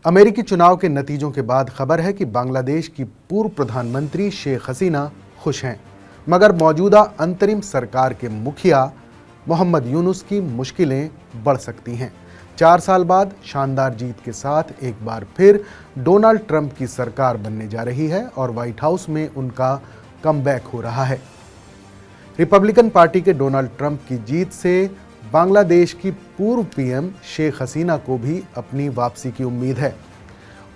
अमेरिकी चुनाव के नतीजों के बाद खबर है कि बांग्लादेश की पूर्व प्रधानमंत्री शेख हसीना खुश हैं, मगर मौजूदा अंतरिम सरकार के मुखिया मोहम्मद यूनुस की मुश्किलें बढ़ सकती हैं। 4 साल बाद शानदार जीत के साथ एक बार फिर डोनाल्ड ट्रंप की सरकार बनने जा रही है और व्हाइट हाउस में उनका कमबैक हो रहा है। रिपब्लिकन पार्टी के डोनाल्ड ट्रंप की जीत से बांग्लादेश की पूर्व पीएम शेख हसीना को भी अपनी वापसी की उम्मीद है।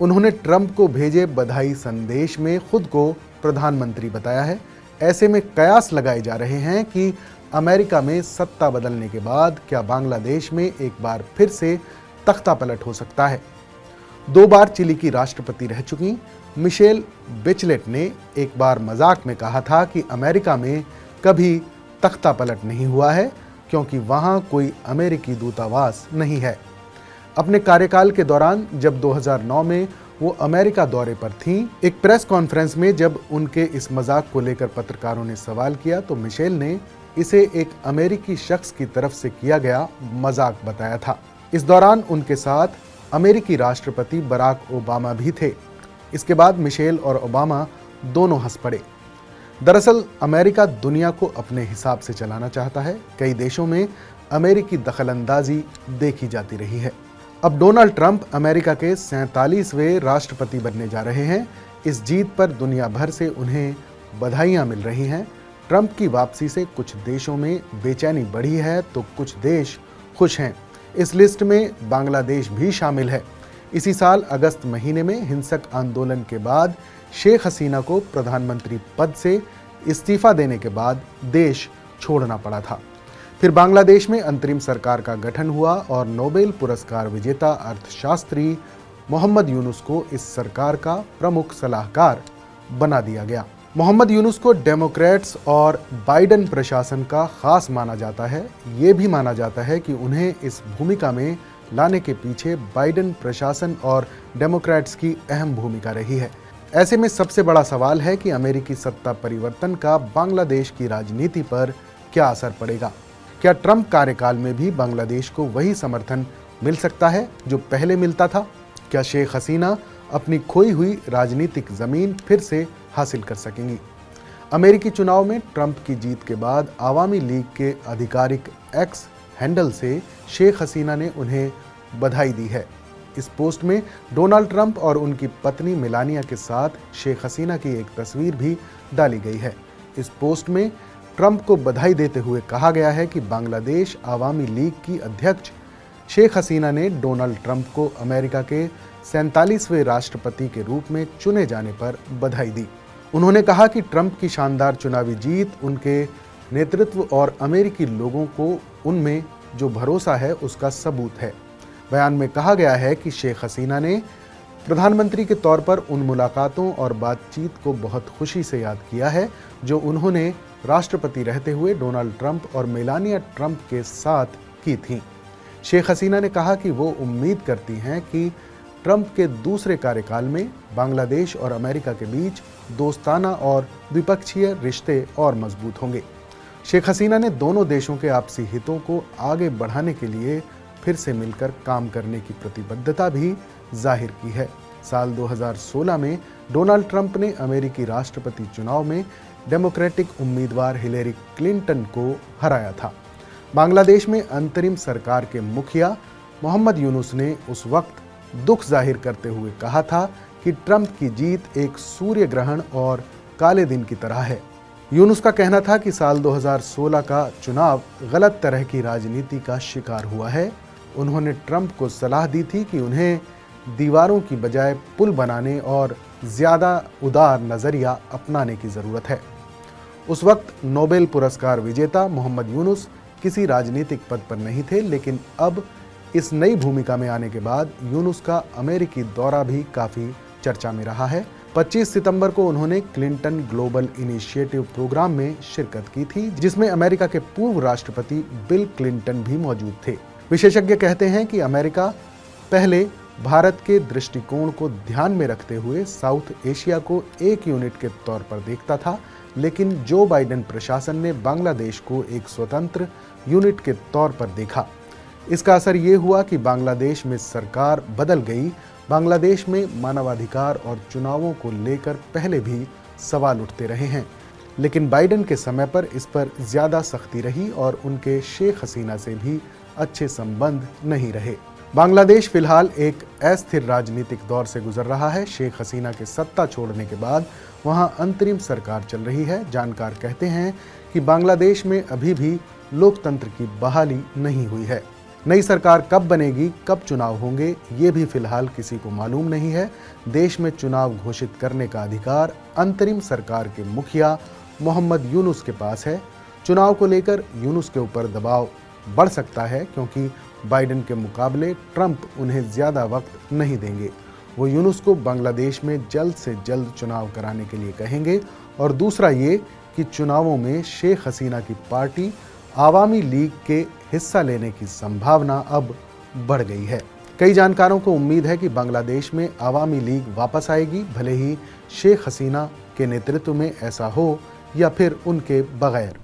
उन्होंने ट्रंप को भेजे बधाई संदेश में खुद को प्रधानमंत्री बताया है। ऐसे में कयास लगाए जा रहे हैं कि अमेरिका में सत्ता बदलने के बाद क्या बांग्लादेश में एक बार फिर से तख्ता पलट हो सकता है। 2 बार चिली की राष्ट्रपति रह चुकी मिशेल बेचलेट ने एक बार मजाक में कहा था कि अमेरिका में कभी तख्ता पलट नहीं हुआ है क्योंकि वहां कोई अमेरिकी दूतावास नहीं है। अपने कार्यकाल के दौरान जब 2009 में वो अमेरिका दौरे पर थीं, एक प्रेस कॉन्फ्रेंस में जब उनके इस मजाक को लेकर पत्रकारों ने सवाल किया तो मिशेल ने इसे एक अमेरिकी शख्स की तरफ से किया गया मजाक बताया था। इस दौरान उनके साथ अमेरिकी राष्ट्रपति बराक ओबामा भी थे। इसके बाद मिशेल और ओबामा दोनों हंस पड़े। दरअसल अमेरिका दुनिया को अपने हिसाब से चलाना चाहता है। कई देशों में अमेरिकी दखलंदाजी देखी जाती रही है। अब डोनाल्ड ट्रंप अमेरिका के 47वें राष्ट्रपति बनने जा रहे हैं। इस जीत पर दुनिया भर से उन्हें बधाइयां मिल रही हैं। ट्रंप की वापसी से कुछ देशों में बेचैनी बढ़ी है तो कुछ देश खुश हैं। इस लिस्ट में बांग्लादेश भी शामिल है। इसी साल अगस्त महीने में हिंसक आंदोलन के बाद शेख हसीना को प्रधानमंत्री पद से इस्तीफा देने के बाद देश छोड़ना पड़ा था। फिर बांग्लादेश में अंतरिम सरकार का गठन हुआ और नोबेल पुरस्कार विजेता अर्थशास्त्री मोहम्मद यूनुस को इस सरकार का प्रमुख सलाहकार बना दिया गया। मोहम्मद यूनुस को डेमोक्रेट्स और बाइडेन प्रशासन का खास माना जाता है। ये भी माना जाता है कि उन्हें इस भूमिका में लाने के पीछे बाइडेन प्रशासन और डेमोक्रेट्स की अहम भूमिका रही है। ऐसे में सबसे बड़ा सवाल है कि अमेरिकी सत्ता परिवर्तन का बांग्लादेश की राजनीति पर क्या असर पड़ेगा। क्या ट्रंप कार्यकाल में भी बांग्लादेश को वही समर्थन मिल सकता है जो पहले मिलता था? क्या शेख हसीना अपनी खोई हुई राजनीतिक जमीन फिर से हासिल कर सकेंगी? अमेरिकी चुनाव में ट्रंप की जीत के बाद आवामी लीग के आधिकारिक एक्स हैंडल से शेख हसीना ने उन्हें बधाई दी है। इस पोस्ट में डोनाल्ड ट्रंप और उनकी पत्नी मेलानिया के साथ शेख हसीना की एक तस्वीर भी डाली गई है। इस पोस्ट में ट्रंप को बधाई देते हुए कहा गया है कि बांग्लादेश आवामी लीग की अध्यक्ष शेख हसीना ने डोनाल्ड ट्रंप को अमेरिका के 47वें राष्ट्रपति के रूप में चुने जाने पर बधाई दी। उन्होंने कहा कि ट्रंप की शानदार चुनावी जीत उनके नेतृत्व और अमेरिकी लोगों को उनमें जो भरोसा है उसका सबूत है। बयान में कहा गया है कि शेख हसीना ने प्रधानमंत्री के तौर पर उन मुलाकातों और बातचीत को बहुत खुशी से याद किया है जो उन्होंने राष्ट्रपति रहते हुए डोनाल्ड ट्रंप और मेलानिया ट्रंप के साथ की थी। शेख हसीना ने कहा कि वो उम्मीद करती हैं कि ट्रंप के दूसरे कार्यकाल में बांग्लादेश और अमेरिका के बीच दोस्ताना और द्विपक्षीय रिश्ते और मजबूत होंगे। शेख हसीना ने दोनों देशों के आपसी हितों को आगे बढ़ाने के लिए फिर से मिलकर काम करने की प्रतिबद्धता भी जाहिर की है। साल 2016 में डोनाल्ड ट्रंप ने अमेरिकी राष्ट्रपति चुनाव में डेमोक्रेटिक उम्मीदवार हिलेरी क्लिंटन को हराया था। बांग्लादेश में अंतरिम सरकार के मुखिया मोहम्मद यूनुस ने उस वक्त दुख जाहिर करते हुए कहा था कि ट्रंप की जीत एक सूर्य ग्रहण और काले दिन की तरह है। यूनुस का कहना था कि साल 2016 का चुनाव गलत तरह की राजनीति का शिकार हुआ है। उन्होंने ट्रंप को सलाह दी थी कि उन्हें दीवारों की बजाय पुल बनाने और ज़्यादा उदार नज़रिया अपनाने की ज़रूरत है। उस वक्त नोबेल पुरस्कार विजेता मोहम्मद यूनुस किसी राजनीतिक पद पर नहीं थे, लेकिन अब इस नई भूमिका में आने के बाद यूनुस का अमेरिकी दौरा भी काफ़ी चर्चा में रहा है। 25 सितंबर को उन्होंने क्लिंटन ग्लोबल इनिशिएटिव प्रोग्राम में शिरकत की थी, जिसमें अमेरिका के पूर्व राष्ट्रपति बिल क्लिंटन भी मौजूद थे। विशेषज्ञ कहते हैं कि अमेरिका पहले भारत के दृष्टिकोण को ध्यान में रखते हुए साउथ एशिया को एक यूनिट के तौर पर देखता था, लेकिन जो बाइडेन प्रशासन ने बांग्लादेश को एक स्वतंत्र यूनिट के तौर पर देखा। इसका असर ये हुआ कि बांग्लादेश में सरकार बदल गई। बांग्लादेश में मानवाधिकार और चुनावों को लेकर पहले भी सवाल उठते रहे हैं, लेकिन बाइडेन के समय पर इस पर ज़्यादा सख्ती रही और उनके शेख हसीना से भी अच्छे संबंध नहीं रहे। बांग्लादेश फिलहाल एक अस्थिर राजनीतिक दौर से गुजर रहा है। शेख हसीना के सत्ता छोड़ने के बाद वहां अंतरिम सरकार चल रही है। जानकार कहते हैं कि बांग्लादेश में अभी भी लोकतंत्र की बहाली नहीं हुई है। नई सरकार कब बनेगी, कब चुनाव होंगे, ये भी फिलहाल किसी को मालूम नहीं है। देश में चुनाव घोषित करने का अधिकार अंतरिम सरकार के मुखिया मोहम्मद यूनुस के पास है। चुनाव को लेकर यूनुस के ऊपर दबाव बढ़ सकता है, क्योंकि बाइडेन के मुकाबले ट्रंप उन्हें ज़्यादा वक्त नहीं देंगे। वो यूनुस को बांग्लादेश में जल्द से जल्द चुनाव कराने के लिए कहेंगे। और दूसरा ये कि चुनावों में शेख हसीना की पार्टी आवामी लीग के हिस्सा लेने की संभावना अब बढ़ गई है। कई जानकारों को उम्मीद है कि बांग्लादेश में आवामी लीग वापस आएगी, भले ही शेख हसीना के नेतृत्व में ऐसा हो या फिर उनके बगैर।